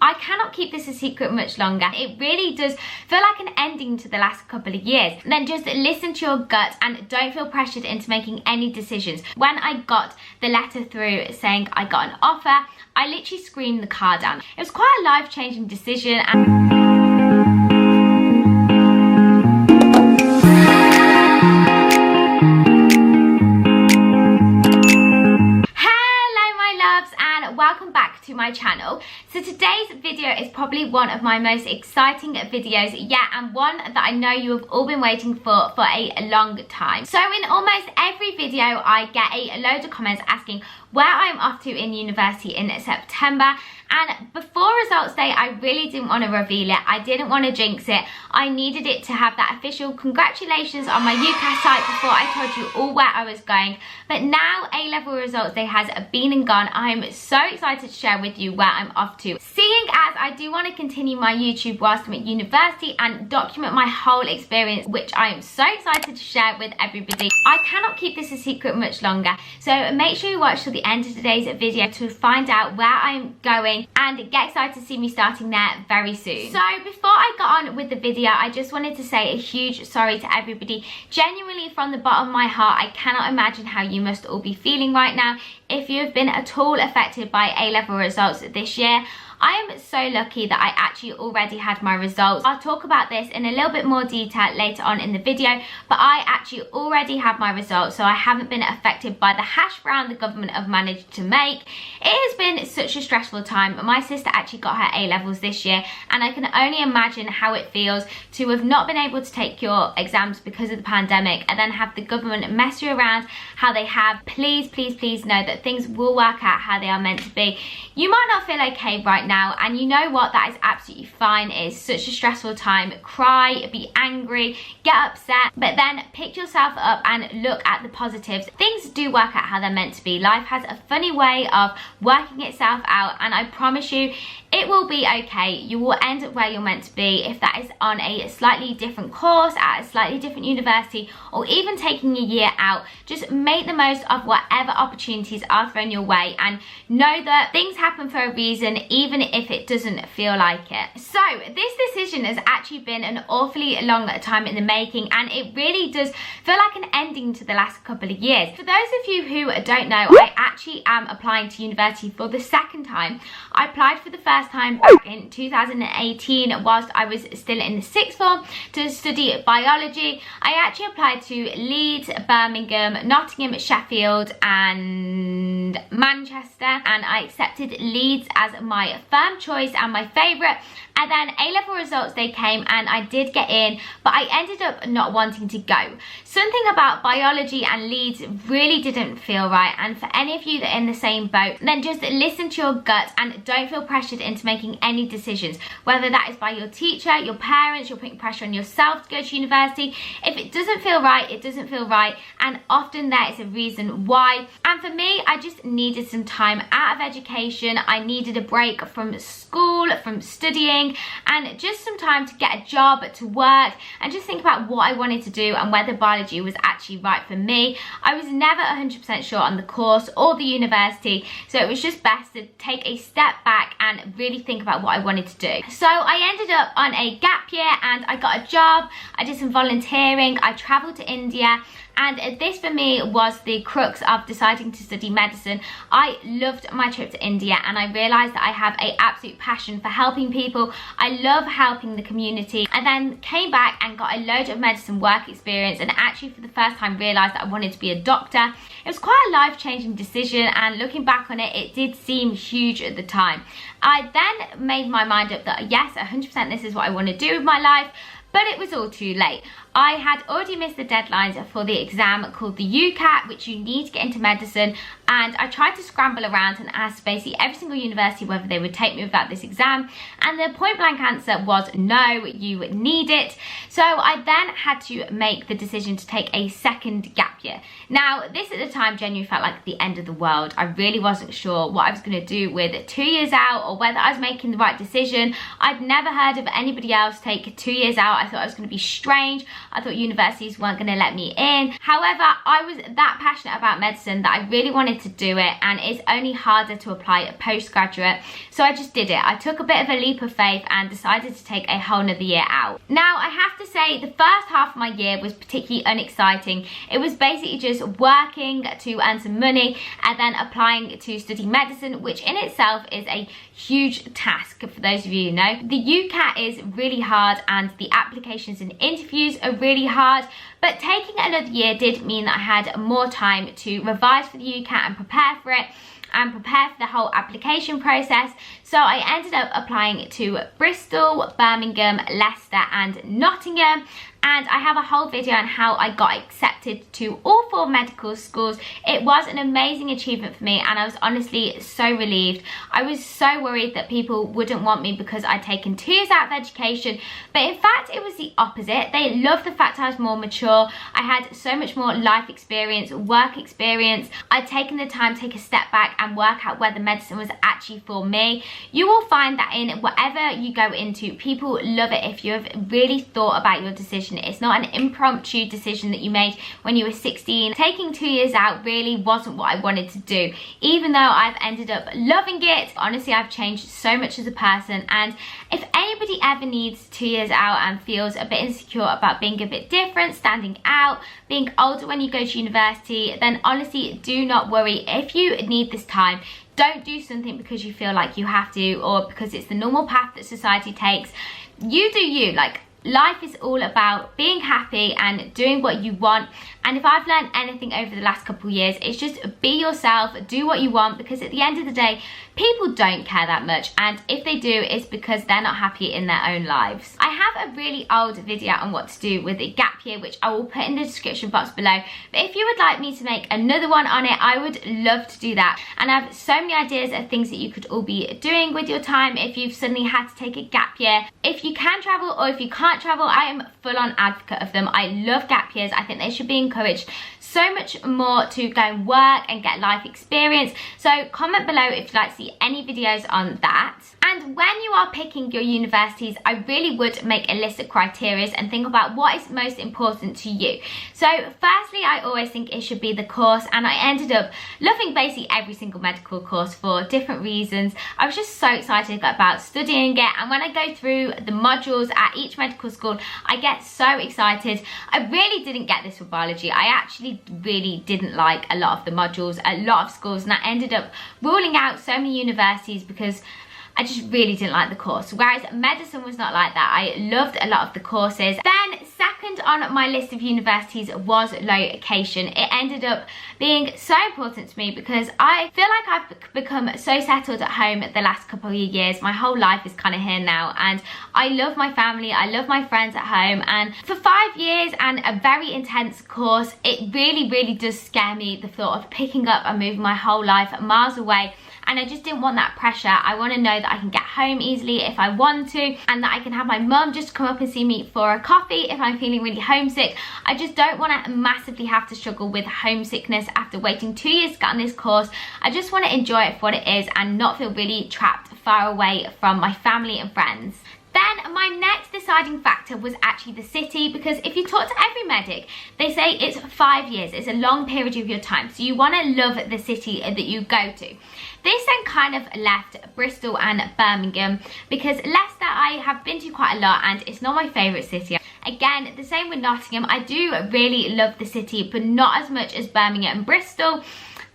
I cannot keep this a secret much longer. It really does feel like an ending to the last couple of years. Then just listen to your gut and don't feel pressured into making any decisions. When I got the letter through saying I got an offer, I literally screamed the car down. It was quite a life-changing decision. Welcome back to my channel. So today's video is probably one of my most exciting videos yet, and one that I know you have all been waiting for a long time. So in almost every video I get a load of comments asking where I'm off to in university in September, and before results day I really didn't want to reveal it. I didn't want to jinx it. I needed it to have that official congratulations on my UCAS site before I told you all where I was going. But now A-level results day has been and gone, I'm so excited to share with you where I'm off to. Seeing as I do want to continue my YouTube whilst I'm at university and document my whole experience, which I am so excited to share with everybody. I cannot keep this a secret much longer, so make sure you watch till the end of today's video to find out where I'm going and get excited to see me starting there very soon. So before I got on with the video, I just wanted to say a huge sorry to everybody. Genuinely from the bottom of my heart, I cannot imagine how you must all be feeling right now if you have been at all affected by A-level results this year. I am so lucky that I actually already had my results. I'll talk about this in a little bit more detail later on in the video, but I actually already have my results, so I haven't been affected by the hash brown the government have managed to make. It has been such a stressful time. My sister actually got her A-levels this year, and I can only imagine how it feels to have not been able to take your exams because of the pandemic and then have the government mess you around how they have. Please, please, please know that things will work out how they are meant to be. You might not feel okay right now, and you know what, that is absolutely fine. It is such a stressful time. Cry, be angry, get upset, but then pick yourself up and look at the positives. Things do work out how they're meant to be. Life has a funny way of working itself out, and I promise you it will be okay. You will end up where you're meant to be, if that is on a slightly different course at a slightly different university, or even taking a year out. Just make the most of whatever opportunities are thrown your way, and know that things happen for a reason, even if it doesn't feel like it. So this decision has actually been an awfully long time in the making, and it really does feel like an ending to the last couple of years. For those of you who don't know, I actually am applying to university for the second time. I applied for the first time back in 2018 whilst I was still in the sixth form to study biology. I actually applied to Leeds, Birmingham, Nottingham, Sheffield and Manchester, and I accepted Leeds as my firm choice and my favourite. And then A-level results day came and I did get in, but I ended up not wanting to go. Something about biology and Leeds really didn't feel right, and for any of you that are in the same boat, then just listen to your gut and don't feel pressured into making any decisions, whether that is by your teacher, your parents. You're putting pressure on yourself to go to university. If it doesn't feel right, it doesn't feel right, and often there is a reason why. And for me, I just needed some time out of education. I needed a break from school, from studying, and just some time to get a job, to work, and just think about what I wanted to do and whether biology was actually right for me. I was never 100% sure on the course or the university, so it was just best to take a step back and really think about what I wanted to do. So I ended up on a gap year and I got a job. I did some volunteering. I travelled to India. And this for me was the crux of deciding to study medicine. I loved my trip to India, and I realised that I have an absolute passion for helping people. I love helping the community. I then came back and got a load of medicine work experience, and actually for the first time realised that I wanted to be a doctor. It was quite a life-changing decision, and looking back on it, it did seem huge at the time. I then made my mind up that yes, 100% this is what I want to do with my life, but it was all too late. I had already missed the deadlines for the exam called the UCAS, which you need to get into medicine, and I tried to scramble around and ask basically every single university whether they would take me without this exam, and the point blank answer was no, you need it. So I then had to make the decision to take a second gap year. Now this at the time genuinely felt like the end of the world. I really wasn't sure what I was going to do with 2 years out, or whether I was making the right decision. I'd never heard of anybody else take 2 years out. I thought it was going to be strange. I thought universities weren't going to let me in. However, I was that passionate about medicine that I really wanted to do it, and it's only harder to apply a postgraduate. So I just did it. I took a bit of a leap of faith and decided to take a whole nother year out. Now, I have to say the first half of my year was particularly unexciting. It was basically just working to earn some money and then applying to study medicine, which in itself is a huge task for those of you who know. The UCAS is really hard and the applications and interviews are really hard, but taking another year did mean that I had more time to revise for the UCAS and prepare for it and prepare for the whole application process. So I ended up applying to Bristol, Birmingham, Leicester and Nottingham, and I have a whole video on how I got accepted to all 4 medical schools. It was an amazing achievement for me and I was honestly so relieved. I was so worried that people wouldn't want me because I'd taken 2 years out of education, but in fact it was the opposite. They loved the fact I was more mature. I had so much more life experience, work experience. I'd taken the time to take a step back and work out whether medicine was actually for me. You will find that in whatever you go into, people love it if you have really thought about your decision. It's not an impromptu decision that you made when you were 16. Taking 2 years out really wasn't what I wanted to do, even though I've ended up loving it. Honestly, I've changed so much as a person, and if anybody ever needs 2 years out and feels a bit insecure about being a bit different, standing out, being older when you go to university, then honestly do not worry. If you need this time, don't do something because you feel like you have to or because it's the normal path that society takes. You do you. Like, life is all about being happy and doing what you want. And if I've learned anything over the last couple of years, it's just be yourself, do what you want, because at the end of the day, people don't care that much. And if they do, it's because they're not happy in their own lives. I have a really old video on what to do with a gap year, which I will put in the description box below. But if you would like me to make another one on it, I would love to do that. And I have so many ideas of things that you could all be doing with your time if you've suddenly had to take a gap year. If you can travel or if you can't travel, I am full-on advocate of them. I love gap years. I think they should be encouraged so much more to go and work and get life experience. So comment below if you'd like to see any videos on that. And when you are picking your universities, I really would make a list of criteria and think about what is most important to you. So firstly, I always think it should be the course, and I ended up loving basically every single medical course for different reasons. I was just so excited about studying it, and when I go through the modules at each medical school, I get so excited. I really didn't get this with biology. I actually really didn't like a lot of the modules, a lot of schools, and I ended up ruling out so many universities because I just really didn't like the course, whereas medicine was not like that. I loved a lot of the courses. Then second on my list of universities was location. It ended up being so important to me because I feel like I've become so settled at home the last couple of years. My whole life is kind of here now, and I love my family, I love my friends at home, and for 5 years and a very intense course, it really does scare me, the thought of picking up and moving my whole life miles away. And I just didn't want that pressure. I want to know that I can get home easily if I want to, and that I can have my mum just come up and see me for a coffee if I'm feeling really homesick. I just don't want to massively have to struggle with homesickness after waiting 2 years to get on this course. I just want to enjoy it for what it is and not feel really trapped far away from my family and friends. Then my next deciding factor was actually the city, because if you talk to every medic, they say it's 5 years. It's a long period of your time, so you want to love the city that you go to. This then kind of left Bristol and Birmingham, because Leicester I have been to quite a lot and it's not my favourite city. Again, the same with Nottingham. I do really love the city, but not as much as Birmingham and Bristol.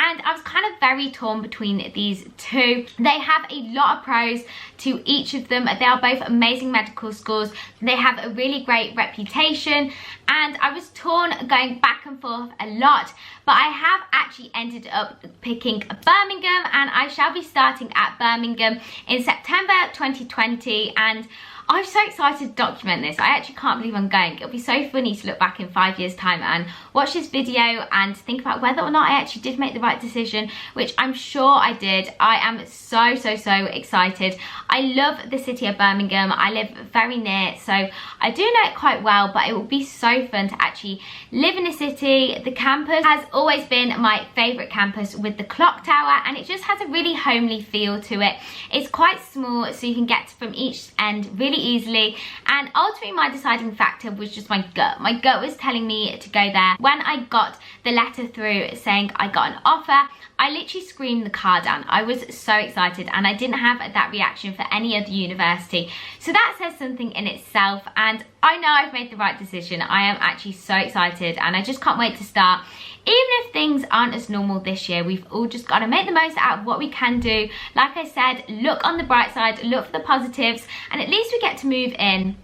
And I was kind of very torn between these two. They have a lot of pros to each of them. They are both amazing medical schools. They have a really great reputation, and I was torn going back and forth a lot, but I have actually ended up picking Birmingham, and I shall be starting at Birmingham in September 2020, and I'm so excited to document this. I actually can't believe I'm going. It'll be so funny to look back in 5 years time and watch this video and think about whether or not I actually did make the right decision, which I'm sure I did. I am so excited. I love the city of Birmingham. I live very near, so I do know it quite well, but it will be so fun to actually live in a city. The campus has always been my favourite campus with the clock tower, and it just has a really homely feel to it. It's quite small, so you can get from each end really easily, and ultimately my deciding factor was just my gut. My gut was telling me to go there. When I got the letter through saying I got an offer, I literally screamed the car down. I was so excited, and I didn't have that reaction for any other university. So that says something in itself, and I know I've made the right decision. I am actually so excited, and I just can't wait to start. Even if things aren't as normal this year, we've all just got to make the most out of what we can do. Like I said, look on the bright side, look for the positives, and at least we get to move in.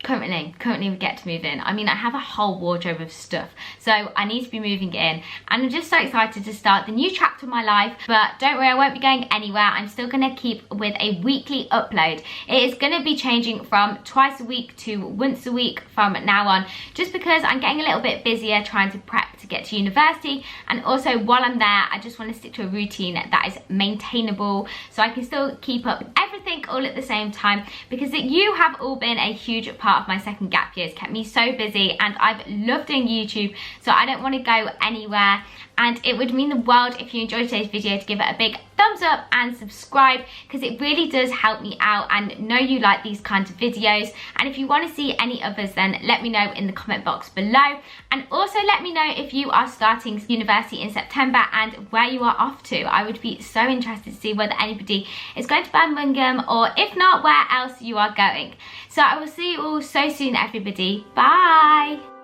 Currently we get to move in. I mean, I have a whole wardrobe of stuff, so I need to be moving in, and I'm just so excited to start the new chapter of my life. But don't worry, I won't be going anywhere. I'm still going to keep with a weekly upload. It is going to be changing from twice a week to once a week from now on, just because I'm getting a little bit busier trying to prep to get to university, and also while I'm there I just want to stick to a routine that is maintainable so I can still keep up everything all at the same time, because you have all been a huge part of my second gap year. It's kept me so busy, and I've loved doing YouTube, so I don't want to go anywhere. And it would mean the world if you enjoyed today's video to give it a big thumbs up and subscribe, because it really does help me out, and know you like these kinds of videos. And if you want to see any others, then let me know in the comment box below. And also let me know if you are starting university in September and where you are off to. I would be so interested to see whether anybody is going to Birmingham, or if not, where else you are going. So I will see you all so soon, everybody. Bye.